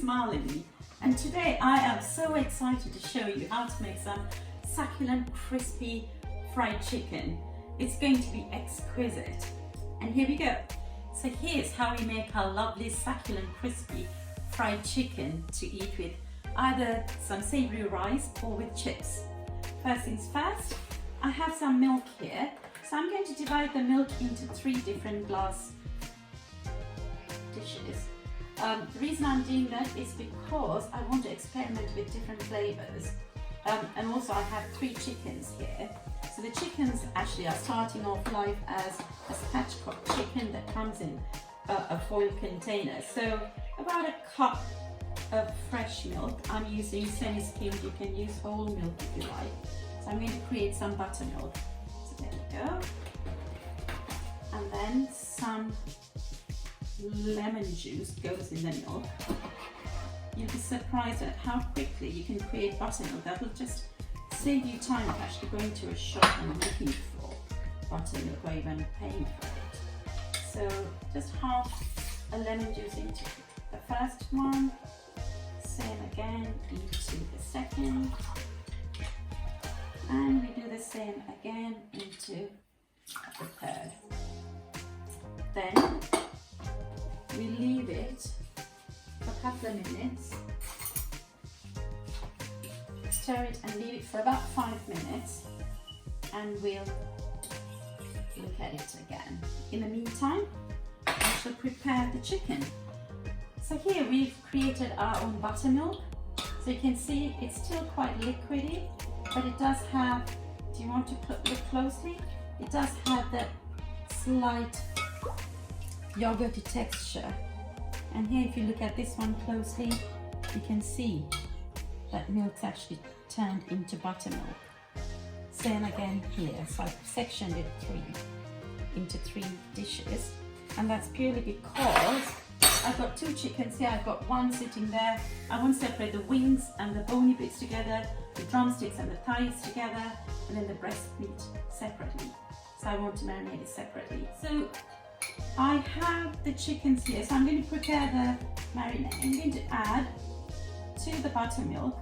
smile in me, and today I am so excited to show you how to make some succulent, crispy fried chicken. It's going to be exquisite. And here we go. So here's how we make our lovely succulent, crispy fried chicken to eat with either some savory rice or with chips. First things first, I have some milk here. So I'm going to divide the milk into 3 different glass dishes. The reason I'm doing that is because I want to experiment with different flavors. And also I have 3 chickens here. So the chickens actually are starting off life as a spatchcock chicken that comes in a foil container. So about a cup of fresh milk. I'm using semi-skimmed, you can use whole milk if you like. So I'm going to create some buttermilk. So there we go. And then some lemon juice goes in the milk. You'll be surprised at how quickly you can create buttermilk. That will just save you time of actually going to a shop and looking for buttermilk or even paying for it. So just half a lemon juice into the first one, same again into the second, and we do the same again into the third. Then we leave it for a couple of minutes, stir it and leave it for about 5 minutes, and we'll look at it again. In the meantime, I shall prepare the chicken. So here we've created our own buttermilk. So you can see it's still quite liquidy, but it does have, do you want to look closely? It does have that slight yogurty texture. And here if you look at this one closely, you can see that milk's actually turned into buttermilk. Same again here, so I've sectioned it into 3 dishes, and that's purely because I've got 2 chickens here. I've got one sitting there. I want to separate the wings and the bony bits together, the drumsticks and the thighs together, and then the breast meat separately. So I want to marinate it separately. So I have the chickens here, so I'm going to prepare the marinade. I'm going to add to the buttermilk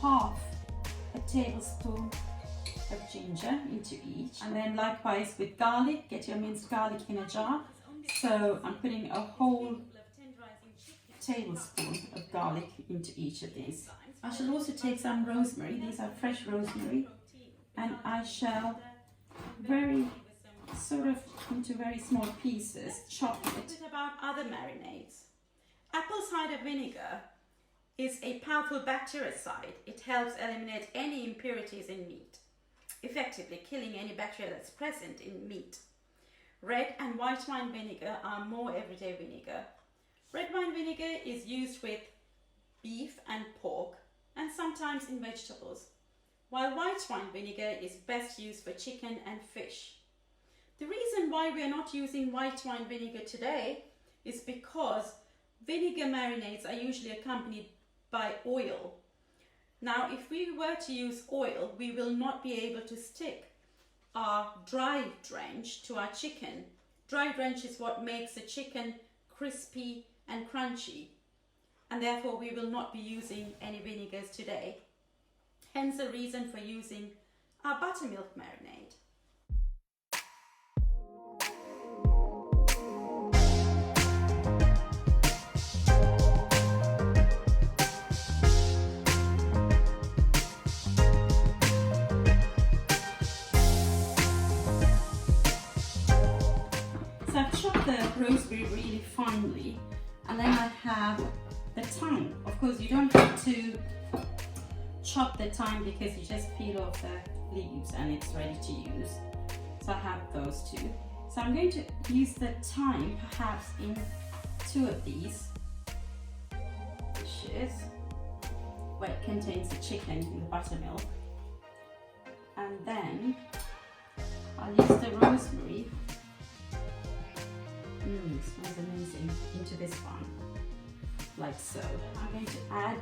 half a tablespoon of ginger into each, and then likewise with garlic, get your minced garlic in a jar. So I'm putting a whole tablespoon of garlic into each of these. I shall also take some rosemary. These are fresh rosemary, and I shall into very small pieces chop it. About other marinades, apple cider vinegar is a powerful bactericide. It helps eliminate any impurities in meat, effectively killing any bacteria that's present in meat. Red and white wine vinegar are more everyday vinegar. Red wine vinegar is used with beef and pork, and sometimes in vegetables, while white wine vinegar is best used for chicken and fish. The reason why we are not using white wine vinegar today is because vinegar marinades are usually accompanied by oil. Now, if we were to use oil, we will not be able to stick our dry drench to our chicken. Dry drench is what makes the chicken crispy and crunchy, and therefore we will not be using any vinegars today. Hence the reason for using our buttermilk marinade. So I've chopped the rosemary really finely, and then I have the thyme. Of course, you don't have to chop the thyme because you just peel off the leaves and it's ready to use. So I have those 2. So I'm going to use the thyme perhaps in 2 of these dishes where it contains the chicken and the buttermilk. And then I'll use the rosemary. Smells amazing, into this one, like so. I'm going to add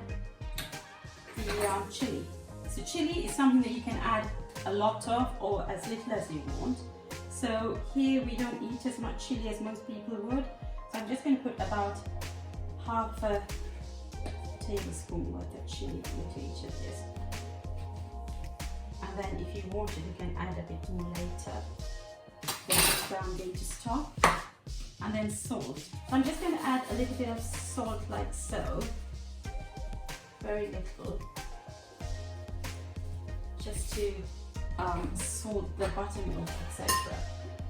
the chili. So chili is something that you can add a lot of or as little as you want. So here we don't eat as much chili as most people would. So I'm just going to put about half a tablespoon worth of chili into each of this. And then if you want it, you can add a bit more later. Then it's ground into stock. And then salt. So I'm just going to add a little bit of salt like so. Very little. Just to salt the buttermilk, etc.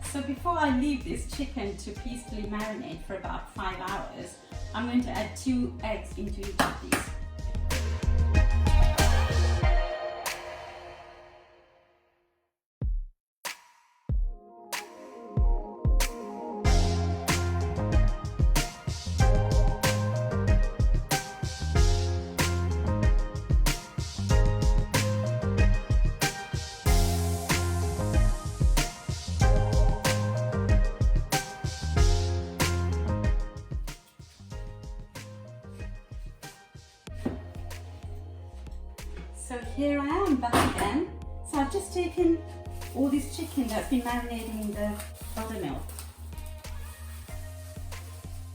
So before I leave this chicken to peacefully marinate for about 5 hours, I'm going to add 2 eggs into each of these. So here I am back again. So I've just taken all this chicken that's been marinating in the buttermilk.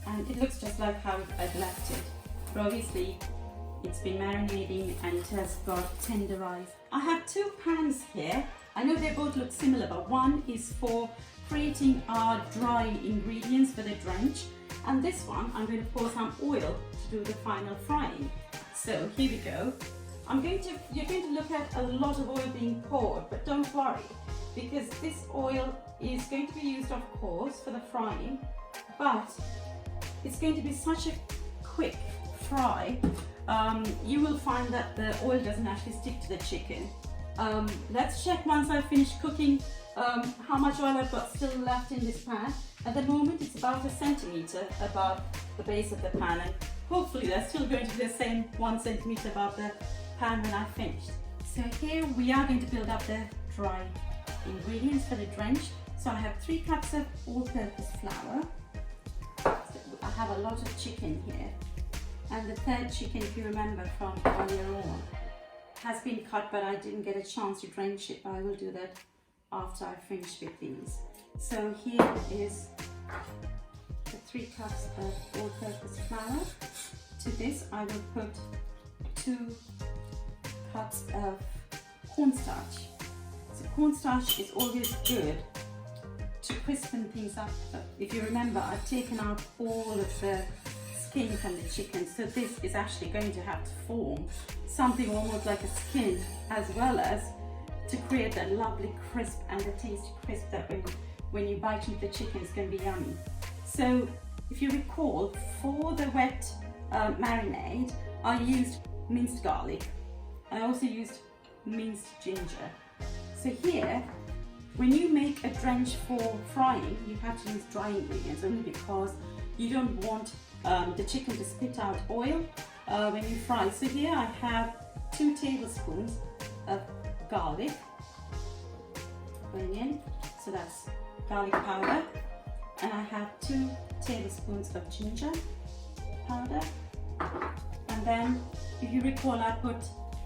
And it looks just like how I've left it. But obviously it's been marinating and it has got tenderized. I have 2 pans here. I know they both look similar, but one is for creating our dry ingredients for the drench. And this one, I'm going to pour some oil to do the final frying. So here we go. You're going to look at a lot of oil being poured, but don't worry, because this oil is going to be used, of course, for the frying, but it's going to be such a quick fry. You will find that the oil doesn't actually stick to the chicken. Let's check once I've finished cooking how much oil I've got still left in this pan. At the moment, it's about 1 centimeter above the base of the pan, and hopefully that's still going to be the same 1 centimeter above the pan when I've finished. So here we are going to build up the dry ingredients for the drench. So I have 3 cups of all-purpose flour. So I have a lot of chicken here. And the third chicken, if you remember from earlier on, has been cut, but I didn't get a chance to drench it. But I will do that after I finish with these. So here is the 3 cups of all-purpose flour. To this I will put 2 cups of cornstarch. So cornstarch is always good to crispen things up. If you remember, I've taken out all of the skin from the chicken, so this is actually going to have to form something almost like a skin, as well as to create that lovely crisp and the tasty crisp that when you bite into the chicken, it's going to be yummy. So if you recall, for the wet marinade, I used minced garlic. I also used minced ginger. So here, when you make a drench for frying, you have to use dry ingredients only because you don't want the chicken to spit out oil when you fry. So here I have 2 tablespoons of garlic going in. So that's garlic powder. And I have 2 tablespoons of ginger powder. And then, if you recall, I put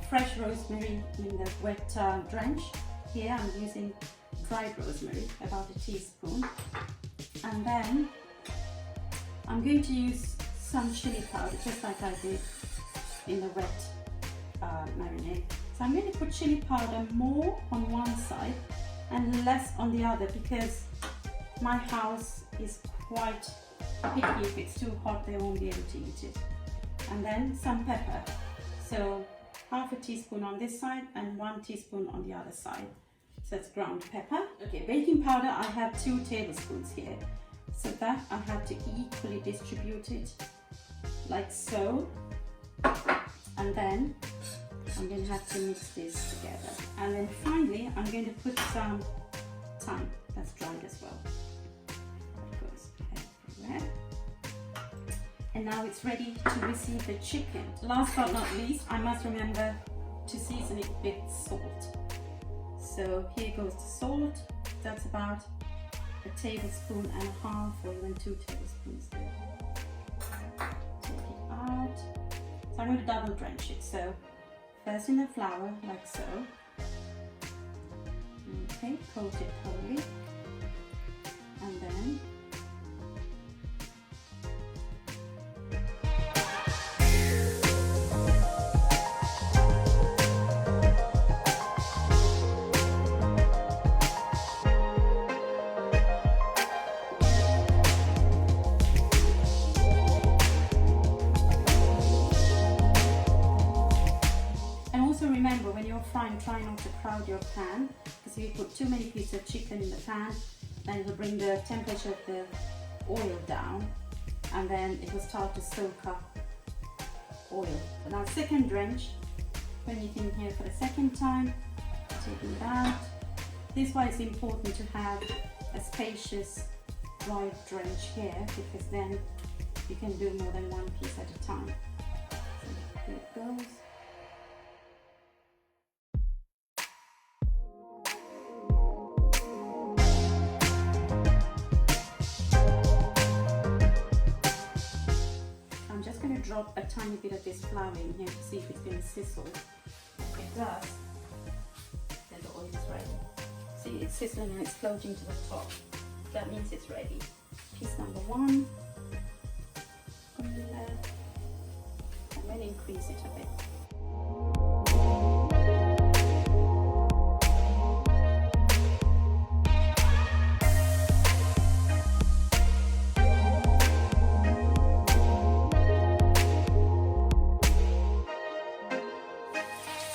fresh rosemary in the wet drench. Here I'm using dried rosemary, about 1 teaspoon. And then I'm going to use some chili powder, just like I did in the wet marinade. So I'm going to put chili powder more on one side and less on the other, because my house is quite picky. If it's too hot, they won't be able to eat it. And then some pepper. So half a teaspoon on this side and 1 teaspoon on the other side. So that's ground pepper. Okay, baking powder, I have 2 tablespoons here. So that I have to equally distribute it like so. And then I'm going to have to mix this together. And then finally, I'm going to put some thyme that's dried as well. That goes everywhere. And now it's ready to receive the chicken. Last but not least, I must remember to season it with salt. So here goes the salt. That's about 1.5 tablespoons or even 2 tablespoons there. Take it out. So I'm going to double drench it. So first in the flour, like so. Okay, coat it thoroughly. And then put too many pieces of chicken in the pan, then it will bring the temperature of the oil down, and then it will start to soak up oil. So now second drench, putting it in here for the second time, taking it out. This is why it's important to have a spacious dry drench here, because then you can do more than one piece at a time. So here it goes. I'm just going to drop a tiny bit of this flour in here to see if it's going to sizzle. If it does, then the oil is ready. See, it's sizzling and it's floating to the top. That means it's ready. Piece number one. Put it in there. And then increase it a bit.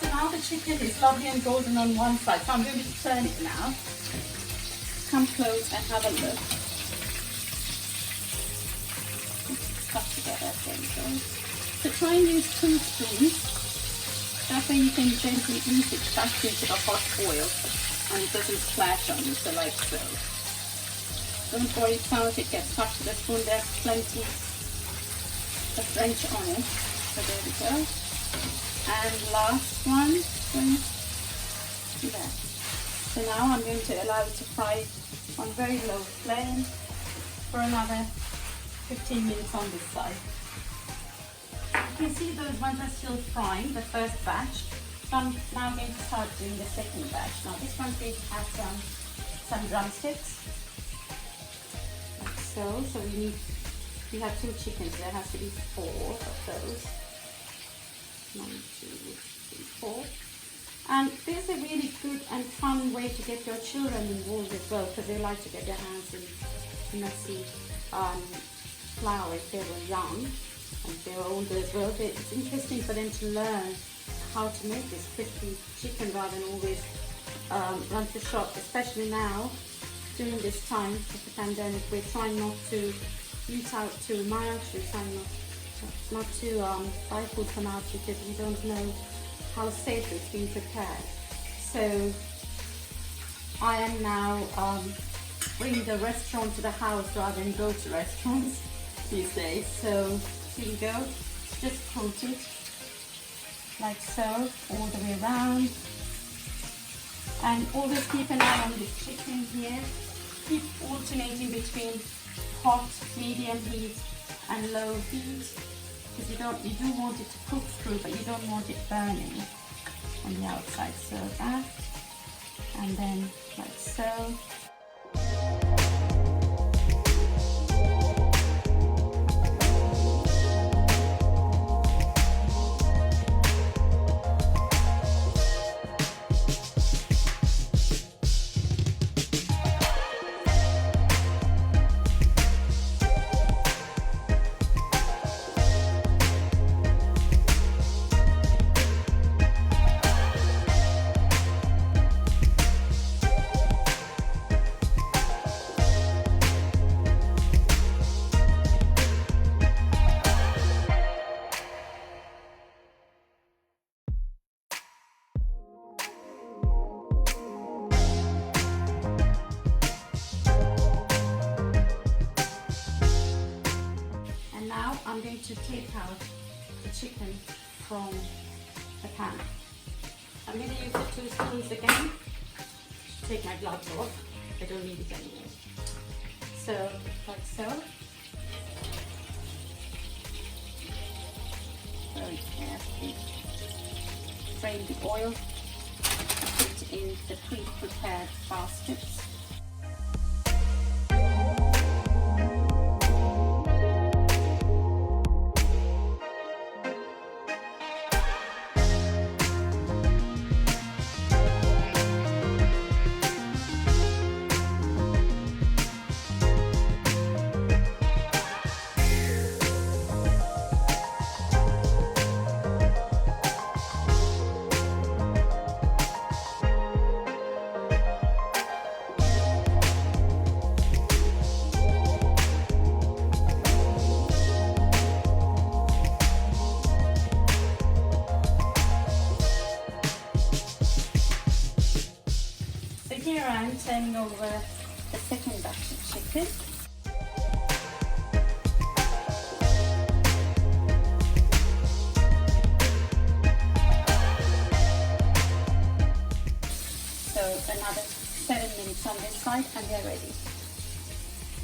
So now the chicken is lovely and golden on one side. So I'm going to turn it now. Come close and have a look. Stuck together, there we go. So try and use 2 spoons. That way you can gently ease it back into the hot oil and it doesn't splash on you, so like so. Don't worry, if it gets stuck to the spoon, there's plenty of drench on it. So there we go. And last one, there. So now I'm going to allow it to fry on very low flame for another 15 minutes on this side. You can see those ones are still frying, the first batch. So I'm now going to start doing the second batch. Now this one's going to have some drumsticks, like so. So we have 2 chickens, there has to be 4 of those. 1, 2, 3, 4. And this is a really good and fun way to get your children involved as well, because they like to get their hands in messy flour if they were young, and if they were older as well. It's interesting for them to learn how to make this crispy chicken rather than always run to shop, especially now during this time of the pandemic. We're trying not to eat out too much, we're trying not to buy food from out because we don't know how safe it's being prepared. So I am now bringing the restaurant to the house rather than go to restaurants these days. So here we go, just coat it like so all the way around, and always keep an eye on this chicken here. Keep alternating between hot, medium heat and low heat, because you do want it to cook through, but you don't want it burning on the outside. So that, and then like so. I'm going to take out the chicken from the pan. I'm going to use the 2 spoons again to take my gloves off. I don't need it anymore. So, like so. Very carefully drain the oil, put in the pre-prepared baskets. turning over the second batch of chicken. So another 7 minutes on this side and they're ready.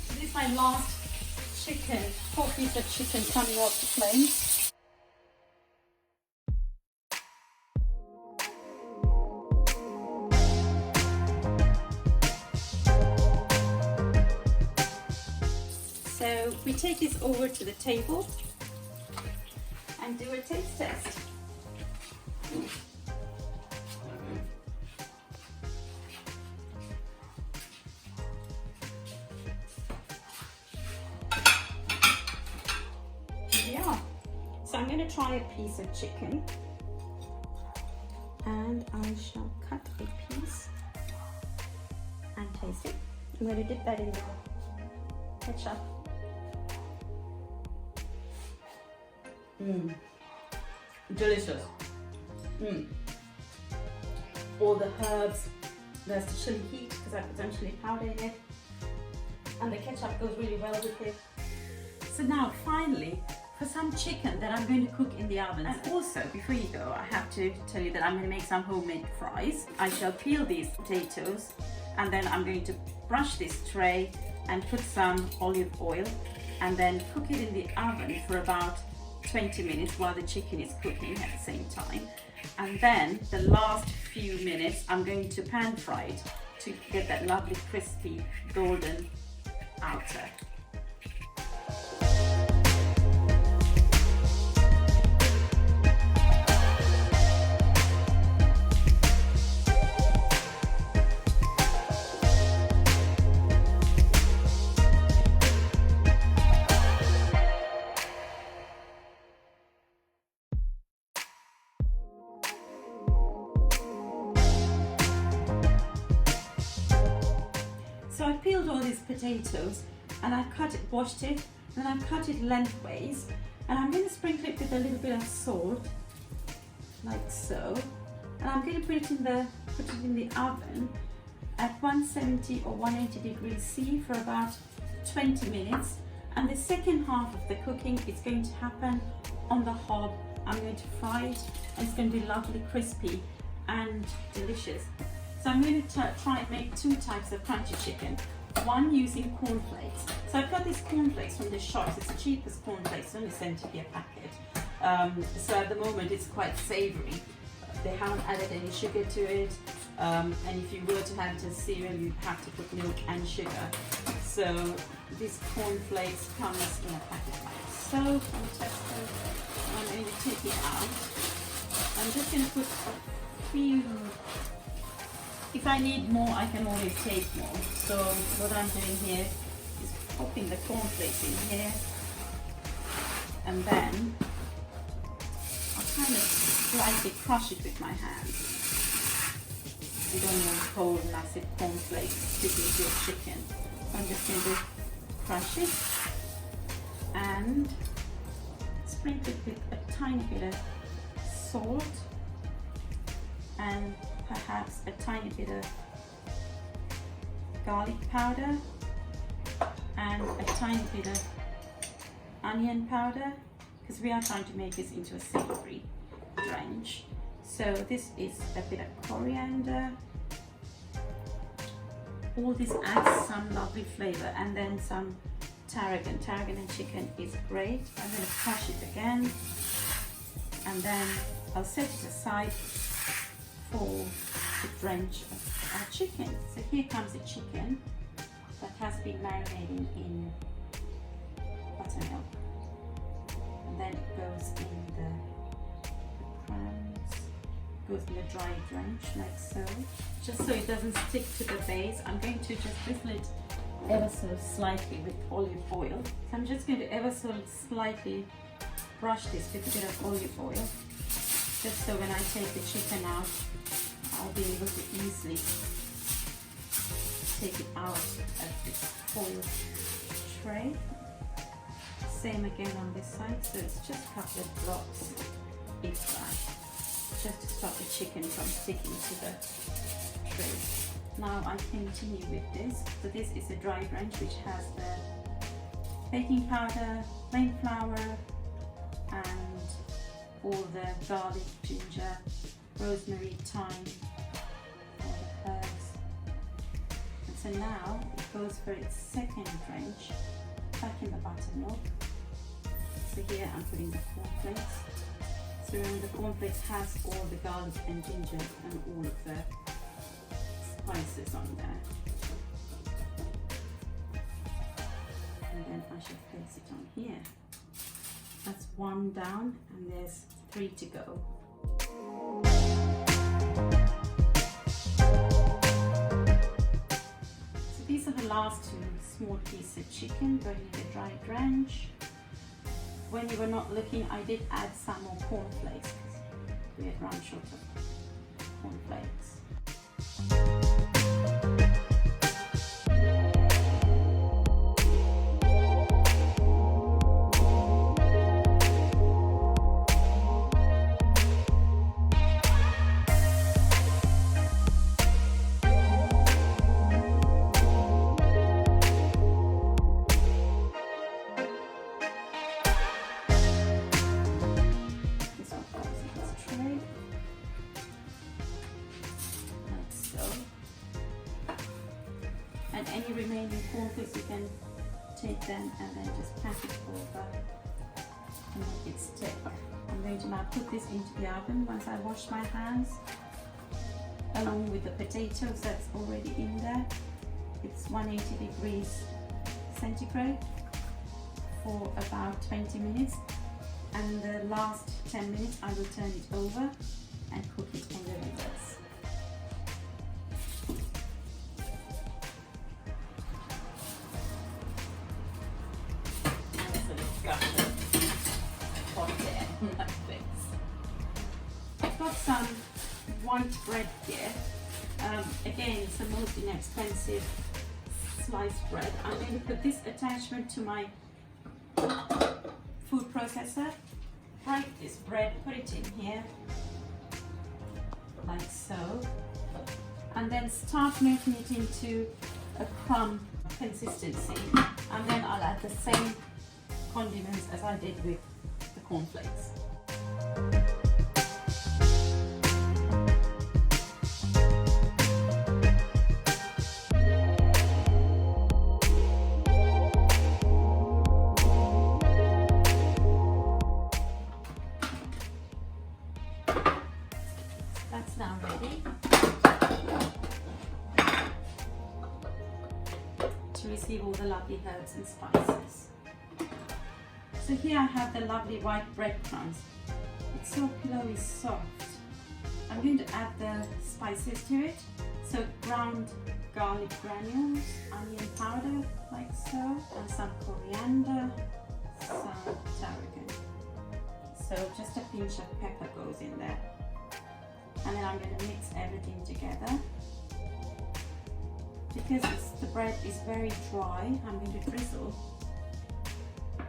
This is my last chicken, 4 pieces of chicken coming off the flame. So we take this over to the table and do a taste test. Yeah, so I'm going to try a piece of chicken and I shall cut a piece and taste it. I'm going to dip that in the ketchup. Delicious. All the herbs, there's the chili heat because I put some chili powder in it, and the ketchup goes really well with it. So now finally, for some chicken that I'm going to cook in the oven. And also, before you go, I have to tell you that I'm going to make some homemade fries. I shall peel these potatoes and then I'm going to brush this tray and put some olive oil and then cook it in the oven for about 20 minutes while the chicken is cooking at the same time. And then the last few minutes I'm going to pan fry it to get that lovely crispy golden outer. So I peeled all these potatoes and I've washed it, and I've cut it lengthways, and I'm going to sprinkle it with a little bit of salt, like so, and I'm going to put it in the oven at 170 or 180 degrees C for about 20 minutes, and the second half of the cooking is going to happen on the hob. I'm going to fry it and it's going to be lovely crispy and delicious. So I'm going to try and make 2 types of crunchy chicken. One using cornflakes. So I've got these cornflakes from the shops. It's the cheapest cornflakes, it's only 70p a packet. So at the moment it's quite savoury. They haven't added any sugar to it. And if you were to have it as cereal, you'd have to put milk and sugar. So these cornflakes comes in a packet like so. I'm testing. I'm going to take it out. I'm just going to put a few. If I need more, I can always take more. So what I'm doing here is popping the cornflakes in here, and then I'll kind of slightly crush it with my hands. You don't want whole massive cornflakes sticking to your chicken. So I'm just going to crush it and sprinkle it with a tiny bit of salt and perhaps a tiny bit of garlic powder and a tiny bit of onion powder, because we are trying to make this into a savoury drench. So this is a bit of coriander. All this adds some lovely flavour, and then some tarragon. Tarragon and chicken is great. I'm going to crush it again, and then I'll set it aside for the drench of our chicken. So here comes the chicken that has been marinating in buttermilk, and then it goes in the crumbs, goes in the dry drench like so. Just so it doesn't stick to the base, I'm going to just drizzle it ever so slightly with olive oil. So I'm just going to ever so slightly brush this with a bit of olive oil, just so when I take the chicken out, I'll be able to easily take it out of this foil tray. Same again on this side, so it's just a couple of drops if that, just to stop the chicken from sticking to the tray. Now I continue with this. So this is a dry drench which has the baking powder, plain flour, and all the garlic, ginger, rosemary, thyme, all the herbs. And so now it goes for its second drench back in the buttermilk. So here I'm putting the cornflakes. So remember, the cornflakes has all the garlic and ginger and all of the spices on there. And then I shall place it on here. That's one down and there's 3 to go. So these are the last 2 small pieces of chicken going in the dry drench. When you were not looking, I did add some more cornflakes because we had run short of cornflakes. And any remaining cornflakes, you can take them and then just pass it over and make it stick. I'm going to now put this into the oven once I wash my hands, along with the potatoes that's already in there. It's 180 degrees centigrade for about 20 minutes, and the last 10 minutes I will turn it over and cook it on the reverse. I've got some white bread here. Again, it's the most inexpensive sliced bread. I'm going to put this attachment to my food processor. Break this bread, put it in here, like so, and then start making it into a crumb consistency. And then I'll add the same condiments as I did with the cornflakes. That's now ready to receive all the lovely herbs and spices. So here I have the lovely white breadcrumbs. It's so pillowy soft. I'm going to add the spices to it. So ground garlic granules, onion powder, like so, and some coriander, some tarragon. So just a pinch of pepper goes in there. And then I'm going to mix everything together. Because the bread is very dry, I'm going to drizzle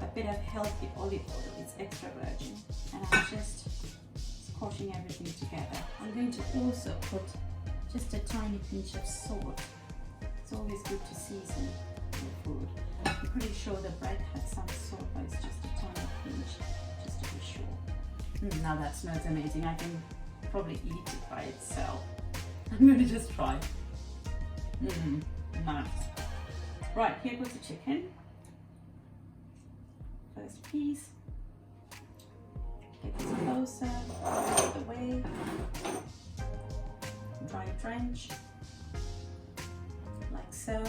a bit of healthy olive oil. It's extra virgin, and I'm just squashing everything together. I'm going to also put just a tiny pinch of salt. It's always good to season your food. I'm pretty sure the bread had some salt, but it's just a tiny pinch, just to be sure. Now that smells amazing. I can probably eat it by itself. I'm going to just try. Nice. Right, here goes the chicken. First piece. Get this closer, out of the way. Dry drench, like so.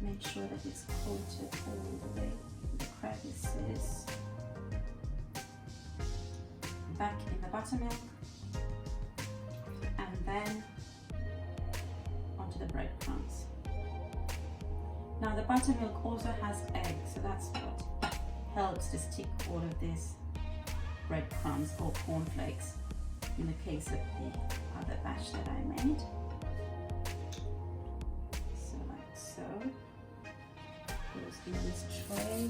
Make sure that it's coated all the way with the crevices. Back in the buttermilk, and then onto the breadcrumbs. Now the buttermilk also has eggs, so that's what helps to stick all of these breadcrumbs or cornflakes in the case of the other batch that I made. So like so, goes in this tray.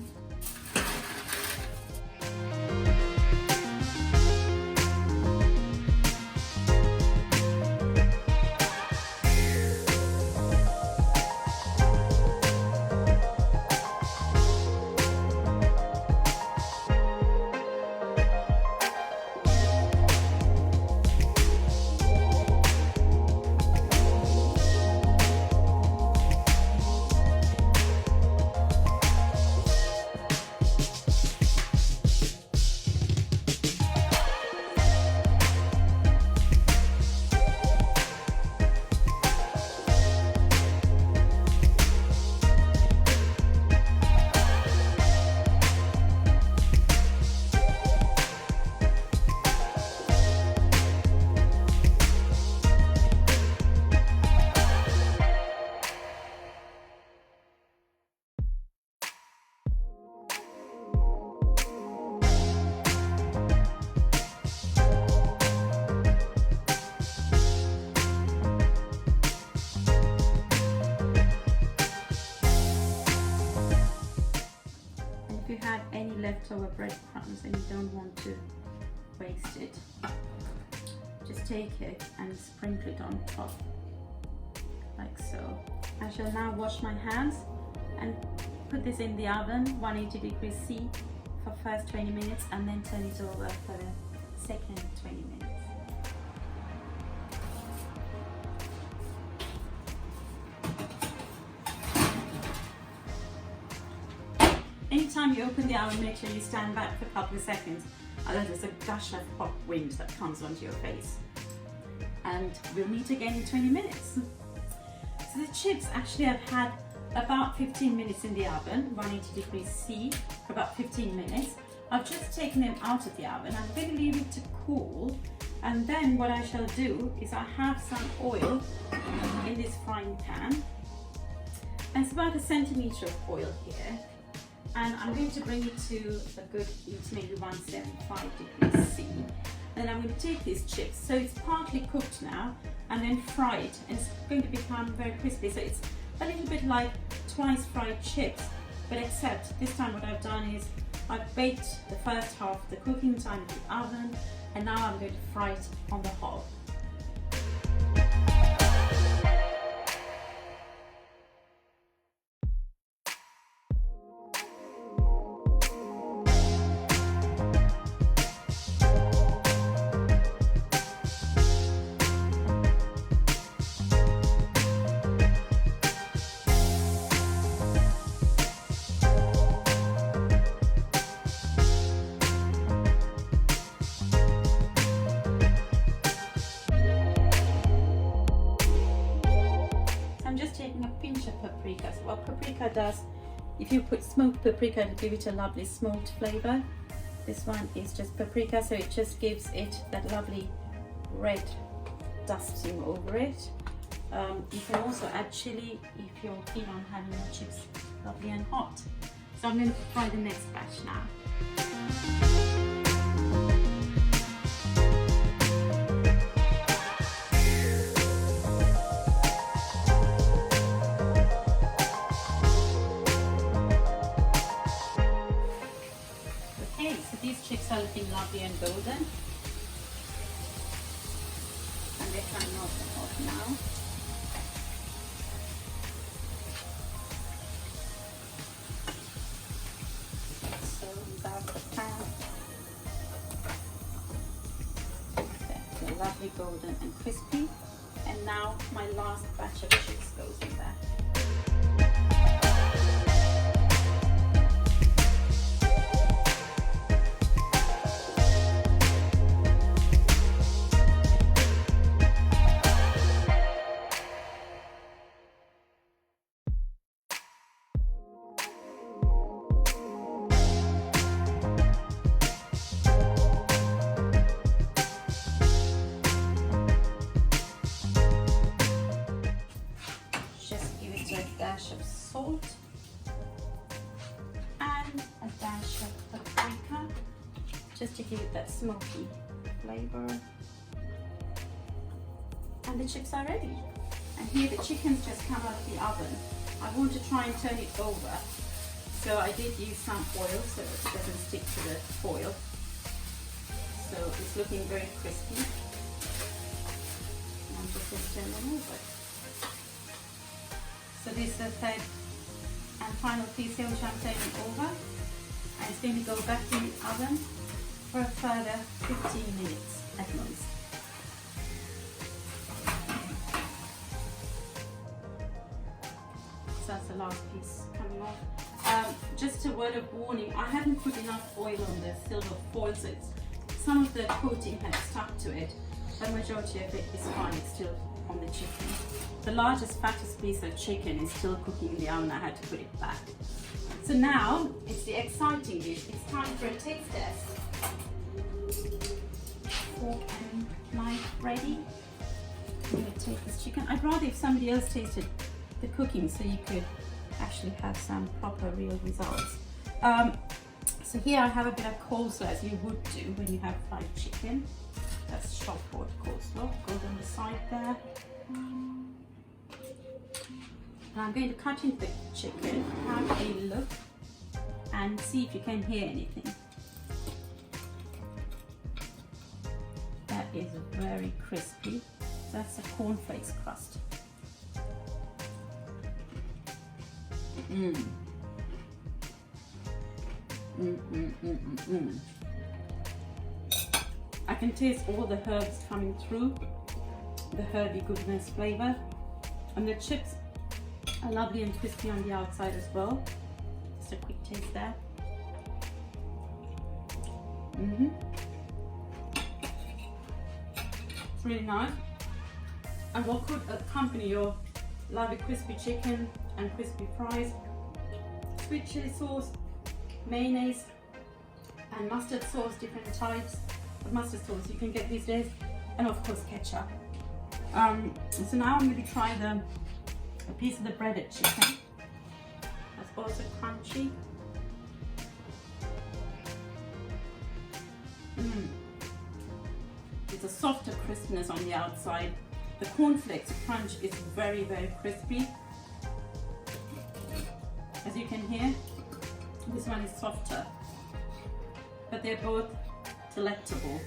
have any leftover breadcrumbs and you don't want to waste it, just take it and sprinkle it on top, like so. I shall now wash my hands and put this in the oven, 180 degrees C for first 20 minutes and then turn it over for the second 20 minutes. Anytime you open the oven, make sure you stand back for a couple of seconds, otherwise there's a gush of hot wind that comes onto your face. And we'll meet again in 20 minutes. So the chips actually I've had about 15 minutes in the oven, 180 degrees C for about 15 minutes. I've just taken them out of the oven. I'm going to leave it to cool, and then what I shall do is I have some oil in this frying pan, and it's about 1 centimeter of oil here, and I'm going to bring it to a good heat, maybe 175 degrees C. And then I'm going to take these chips, so it's partly cooked now, and then fry it, and it's going to become very crispy. So it's a little bit like twice fried chips, but except this time what I've done is I've baked the first half, the cooking time in the oven, and now I'm going to fry it on the hob. Taking a pinch of paprika. So what paprika does, if you put smoked paprika, it'll give it a lovely smoked flavor. This one is just paprika, so it just gives it that lovely red dusting over it. You can also add chili if you're keen on having your chips lovely and hot. So I'm going to fry the next batch now. These chips are looking lovely and golden, and they're coming off the hot now. So without the pan, they're lovely golden and crispy. And now my last batch of chips goes in there. Dash of salt and a dash of paprika, just to give it that smoky flavor. And the chips are ready. And here the chicken's just come out of the oven. I want to try and turn it over, so I did use some oil so it doesn't stick to the foil. So it's looking very crispy. And I'm just going to turn them over. So this is the third and final piece here, which I'm turning over, and it's going to go back in the oven for a further 15 minutes at least. So that's the last piece coming off. Just a word of warning, I haven't put enough oil on the silver foil, so some of the coating has stuck to it, but the majority of it is fine, it's still on the chicken. The largest, fattest piece of chicken is still cooking in the oven. I had to put it back. So now it's the exciting bit. It's time for a taste test. Fork and knife ready. I'm going to take this chicken. I'd rather if somebody else tasted the cooking, so you could actually have some proper, real results. So here I have a bit of coleslaw, as you would do when you have fried chicken. That's shop-bought coleslaw. Goes on the side there. And I'm going to cut into the chicken, have a look, and see if you can hear anything. That is very crispy. That's a cornflakes crust. I can taste all the herbs coming through, the herby goodness flavor, and the chips are lovely and crispy on the outside as well. Just a quick taste there. It's really nice. And what could accompany your lovely crispy chicken and crispy fries? Sweet chili sauce, mayonnaise, and mustard sauce, different types of mustard sauce you can get these days, and of course ketchup. So now I'm going to try a piece of the breaded chicken. That's also crunchy. It's a softer crispness on the outside. The cornflakes crunch is very, very crispy. As you can hear, this one is softer, but they're both delectable.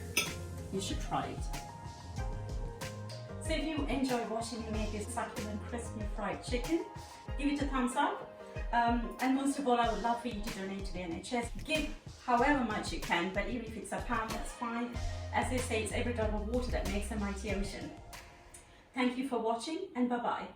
You should try it. So if you enjoy watching me make this succulent, crispy fried chicken, give it a thumbs up. And most of all, I would love for you to donate to the NHS. Give however much you can, but even if it's £1, that's fine. As they say, it's every drop of water that makes a mighty ocean. Thank you for watching, and bye-bye.